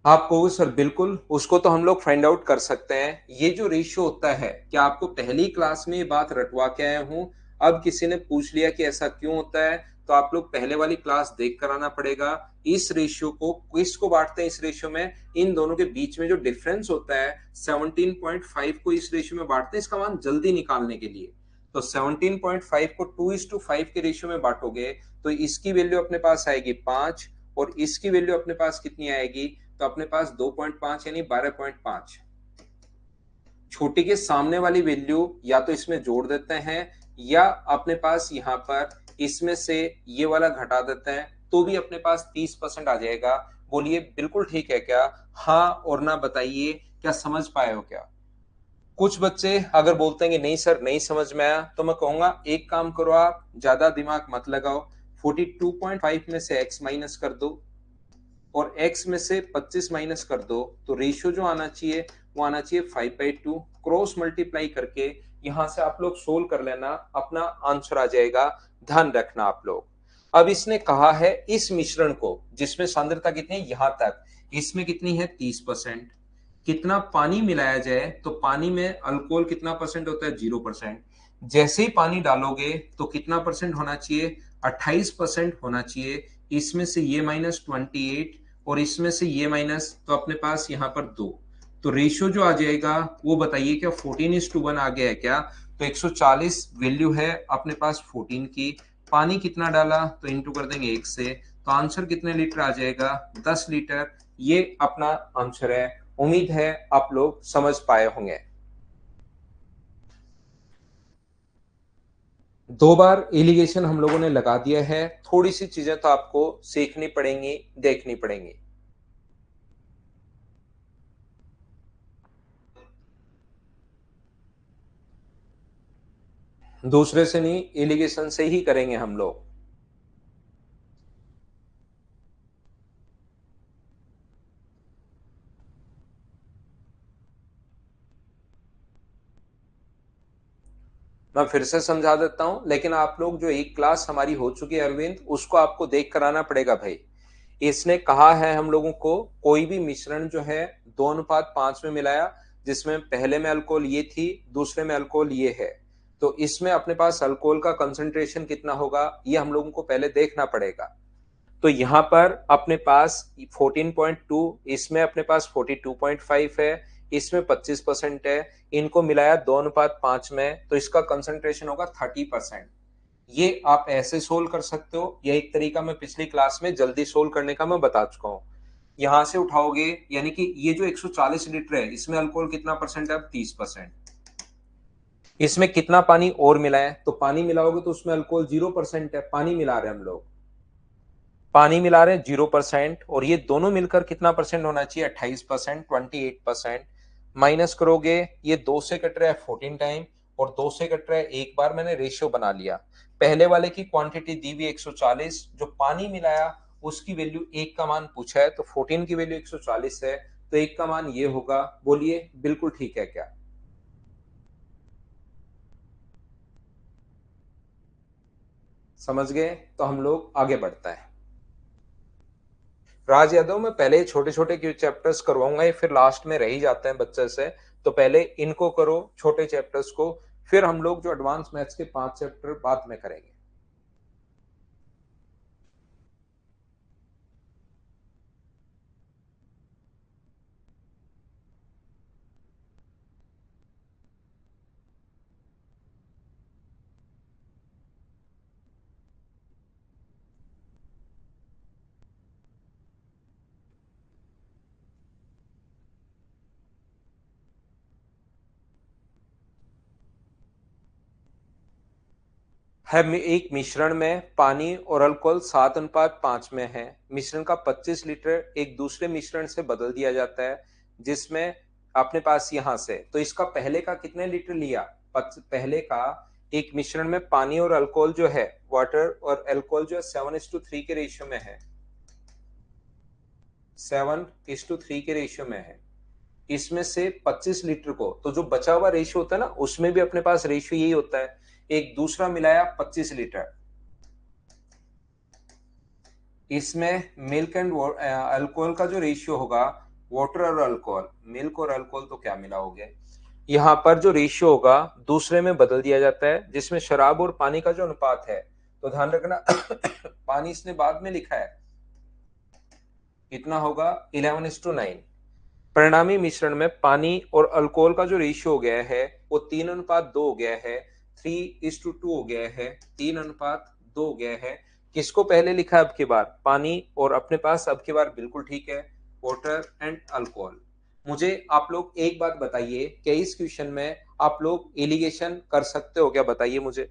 आप कहोगे सर बिल्कुल, उसको तो हम लोग फाइंड आउट कर सकते हैं। ये जो रेशियो होता है, क्या आपको पहली क्लास में ये बात रटवा के आया हूं? अब किसी ने पूछ लिया कि ऐसा क्यों होता है, तो आप लोग पहले वाली क्लास देख कर आना पड़ेगा। इस रेशियो को किसको बांटते हैं? इस रेशियो में इन दोनों के बीच में जो डिफरेंस होता है 17.5 को इस रेशियो में बांटते हैं, इसका मान जल्दी निकालने के लिए। तो 17.5 को 2:5 के रेशियो में बांटोगे तो इसकी वैल्यू अपने पास आएगी 5 और इसकी वैल्यू अपने पास कितनी आएगी? तो अपने पास 2.5 यानी 12.5। छोटी के सामने वाली वैल्यू या तो इसमें जोड़ देते हैं या अपने पास यहाँ पर इसमें से ये वाला घटा देते हैं, तो भी अपने पास 30% आ जाएगा। बोलिए बिल्कुल ठीक है क्या? हाँ और ना बताइए, क्या समझ पाए हो क्या? कुछ बच्चे अगर बोलते हैं कि नहीं सर नहीं समझ में आया, तो मैं कहूंगा एक काम करो, आप ज्यादा दिमाग मत लगाओ, 42.5 में से x माइनस कर दो और x में से 25 माइनस कर दो, तो रेशियो जो आना चाहिए वो आना चाहिए 5/2। क्रॉस मल्टीप्लाई करके यहां से आप लोग सोल्व कर लेना, अपना आंसर आ जाएगा। ध्यान रखना आप लोग। अब इसने कहा है इस मिश्रण को, जिसमें सांद्रता कितनी है यहां तक, इसमें कितनी है 30%, कितना पानी मिलाया जाए, तो पानी में अल्कोहल कितना परसेंट होता है 0%। जैसे ही पानी डालोगे तो कितना परसेंट होना चाहिए? 28% होना चाहिए। इसमें से ये -28 और इसमें से ये माइनस, तो अपने पास यहाँ पर 2, तो रेशियो जो आ जाएगा वो बताइए, क्या 14:1 आ गया है क्या? तो 140 वैल्यू है अपने पास 14 की, पानी कितना डाला तो इंटू कर देंगे 1 से, तो आंसर कितने लीटर आ जाएगा? 10 लीटर। ये अपना आंसर है। उम्मीद है आप लोग समझ पाए होंगे। 2 बार एलिगेशन हम लोगों ने लगा दिया है, थोड़ी सी चीजें तो आपको सीखनी पड़ेंगी, देखनी पड़ेंगी। दूसरे से नहीं, एलिगेशन से ही करेंगे हम लोग। मैं फिर से समझा देता हूं, लेकिन आप लोग जो एक क्लास हमारी हो चुकी है अरविंद, उसको आपको देख कर आना पड़ेगा भाई। इसने कहा है हम लोगों को कोई भी मिश्रण जो है 2:5 में मिलाया, जिसमें पहले में अल्कोहल ये थी, दूसरे में अल्कोहल ये है, तो इसमें अपने पास अल्कोहल का कंसंट्रेशन कितना होगा ये हम लोगों को पहले देखना पड़ेगा। तो यहाँ पर अपने पास 14.2, इसमें अपने पास 42.5 है, इसमें 25% है, इनको मिलाया 2:5 में, तो इसका कंसंट्रेशन होगा 30%। ये आप ऐसे सोल्व कर सकते हो, यह एक तरीका मैं पिछली क्लास में जल्दी सोल्व करने का मैं बता चुका हूँ। यहां से उठाओगे, यानी कि ये जो 140 लीटर है इसमें अल्कोहल कितना परसेंट है? 30%। इसमें कितना पानी और मिला है? तो पानी मिलाओगे तो उसमें अल्कोहल 0% है, पानी मिला रहे हैं हम लोग, पानी मिला रहे हैं 0%, और ये दोनों मिलकर कितना परसेंट होना चाहिए? 28%, 28%। माइनस करोगे, ये 2 से कट रहा है 14 टाइम, और 2 से कट रहा है, एक बार मैंने रेशियो बना लिया। पहले वाले की क्वांटिटी दी हुई 140, जो पानी मिलाया उसकी वैल्यू 1 का मान पूछा है, तो 14 की वैल्यू 140 है, तो 1 का मान ये होगा। बोलिए बिल्कुल ठीक है क्या? समझ गए? तो हम लोग आगे बढ़ते हैं। राज यादव, मैं पहले छोटे छोटे क्यों चैप्टर्स करवाऊंगा, ये फिर लास्ट में रह ही जाते हैं बच्चे से। तो पहले इनको करो, छोटे चैप्टर्स को, फिर हम लोग जो एडवांस मैथ्स के 5 चैप्टर बाद में करेंगे। है एक मिश्रण में पानी और अल्कोहल 7:5 में है। मिश्रण का 25 लीटर एक दूसरे मिश्रण से बदल दिया जाता है, जिसमें अपने पास यहां से, तो इसका पहले का कितने लीटर लिया? पहले का एक मिश्रण में पानी और अल्कोहल जो है, वाटर और अल्कोहल जो है 7:3 के रेशियो में है। 7:3 के रेशियो में है। इसमें से 25 लीटर को, तो जो बचा हुआ रेशियो होता है ना, उसमें भी अपने पास रेशियो यही होता है। एक दूसरा मिलाया 25 लीटर, इसमें मिल्क एंड अल्कोहल का जो रेशियो होगा, वाटर और अल्कोहल, मिल्क और अल्कोहल तो क्या मिला हो गया, यहाँ पर जो रेशियो होगा दूसरे में बदल दिया जाता है, जिसमें शराब और पानी का जो अनुपात है, तो ध्यान रखना पानी इसने बाद में लिखा है, कितना होगा? 11:9। परिणामी मिश्रण में पानी और अल्कोहल का जो रेशियो हो गया है वो 3:2 हो गया है, 3:2 हो गया है, 3:2 हो गया है। किसको पहले लिखा है अब की बार? पानी, और अपने पास अब की बार बिल्कुल ठीक है, वाटर एंड अल्कोहल। मुझे आप लोग एक बात बताइए, क्या इस क्वेश्चन में आप लोग एलिगेशन कर सकते हो क्या? बताइए मुझे।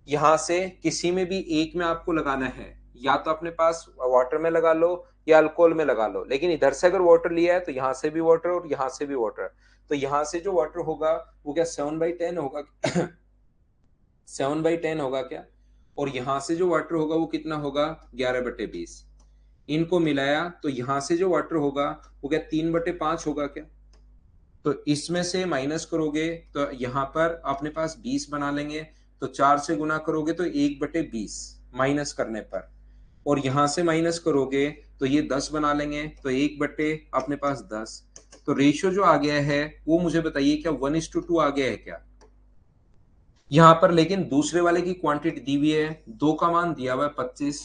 यहां से किसी में भी एक में आपको लगाना है, या तो अपने पास वाटर में लगा लो या अल्कोहल में लगा लो, लेकिन इधर से अगर वाटर लिया है तो यहां से भी वाटर और यहां से भी वाटर, तो यहां से जो वाटर होगा वो क्या 7/10 होगा? 7/10 होगा क्या? और यहां से जो वाटर होगा वो कितना होगा? 11/20। इनको मिलाया तो यहां से जो वाटर होगा वो क्या 3/5 होगा क्या? तो इसमें से माइनस करोगे तो यहां पर अपने पास 20 बना लेंगे, तो 4 से गुना करोगे तो 1/20 माइनस करने पर, और यहां से माइनस करोगे तो ये 10 बना लेंगे, तो 1 बटे अपने पास 10। तो रेशियो जो आ गया है वो मुझे बताइए, क्या 1:2 आ गया है क्या? यहां पर लेकिन दूसरे वाले की क्वांटिटी दी हुई है, 2 का मान दिया हुआ है 25।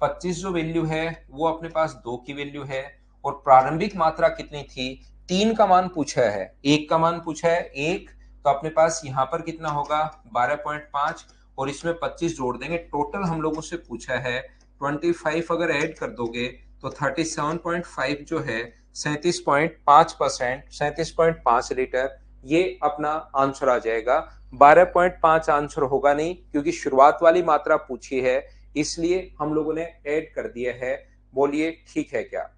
25 जो वैल्यू है वो अपने पास 2 की वैल्यू है, और प्रारंभिक मात्रा कितनी थी? 3 का मान पूछा है, 1 का मान पूछा है 1, तो अपने पास यहां पर कितना होगा? 12.5, और इसमें 25 जोड़ देंगे, टोटल हम लोगों से पूछा है 25, अगर ऐड कर दोगे तो 37.5 जो है 37.5%, 37.5 लीटर, ये अपना आंसर आ जाएगा। 12.5 आंसर होगा नहीं, क्योंकि शुरुआत वाली मात्रा पूछी है, इसलिए हम लोगों ने ऐड कर दिया है। बोलिए ठीक है क्या?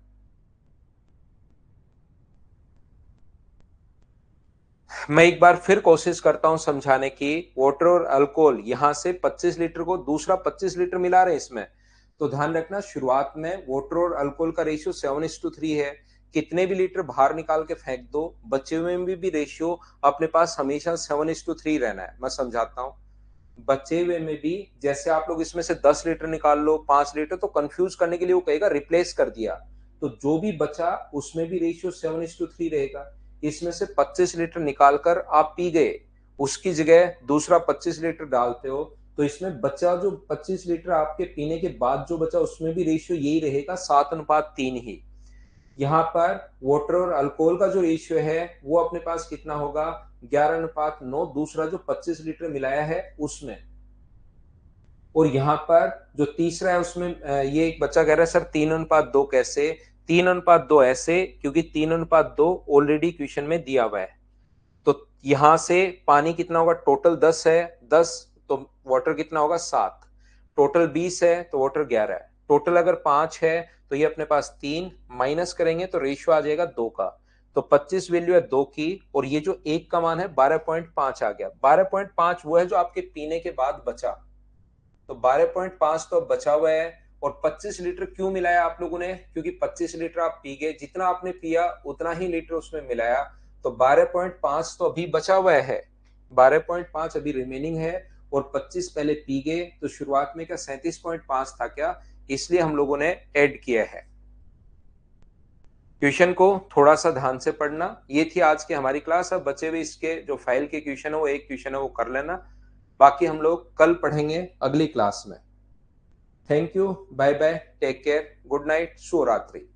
मैं एक बार फिर कोशिश करता हूं समझाने की। वाटर और अल्कोहल यहां से 25 लीटर को दूसरा 25 लीटर मिला रहे हैं इसमें, तो ध्यान रखना शुरुआत में वाटर और अल्कोहल का रेशियो 7:3 है। कितने भी लीटर बाहर निकाल के फेंक दो, बचे हुए में भी रेशियो अपने पास हमेशा 7:3 रहना है। मैं समझाता हूं। बचे हुए में भी, जैसे आप लोग इसमें से 10 लीटर निकाल लो, 5 लीटर, तो कंफ्यूज करने के लिए वो कहेगा रिप्लेस कर दिया, तो जो भी बचा उसमें भी रेशियो 7:3 रहेगा। इसमें से 25 लीटर निकालकर आप पी गए, उसकी जगह दूसरा 25 लीटर डालते हो, तो इसमें बचा जो 25 लीटर आपके पीने के बाद जो बचा, उसमें भी रेशियो यही रहेगा, 7:3 ही। यहाँ पर वाटर और अल्कोहल का जो रेशियो है वो अपने पास कितना होगा? 11:9, दूसरा जो 25 लीटर मिलाया है उसमें। और यहाँ पर जो तीसरा है उसमें ये एक बच्चा कह रहा है सर 3:2 कैसे? 3:2 ऐसे, क्योंकि 3:2 ऑलरेडी क्वेश्चन में दिया हुआ है। तो यहां से पानी कितना होगा? टोटल 10 है, 10, तो वाटर कितना होगा? 7। टोटल 20 है तो वाटर 11 है। टोटल अगर 5 है तो ये अपने पास 3, माइनस करेंगे तो रेशियो आ जाएगा 2 का। तो 25 वैल्यू है 2 की, और ये जो 1 का मान है 12.5 आ गया। 12.5 वो है जो आपके पीने के बाद बचा, तो 12.5 तो बचा हुआ है। और 25 लीटर क्यों मिलाया आप लोगों ने? क्योंकि 25 लीटर आप पी गए, जितना आपने पिया उतना ही लीटर उसमें मिलाया, तो 12.5 तो अभी बचा हुआ है, 12.5 अभी रिमेनिंग है, और 25 पहले पी गए, तो शुरुआत में क्या 37.5 था क्या, इसलिए हम लोगों ने ऐड किया है। क्वेश्चन को थोड़ा सा ध्यान से पढ़ना। ये थी आज की हमारी क्लास। अब बचे हुए इसके जो फाइल के क्वेश्चन है वो एक क्वेश्चन है वो कर लेना, बाकी हम लोग कल पढ़ेंगे अगली क्लास में। Thank you, bye bye, take care, good night, शुभ रात्रि।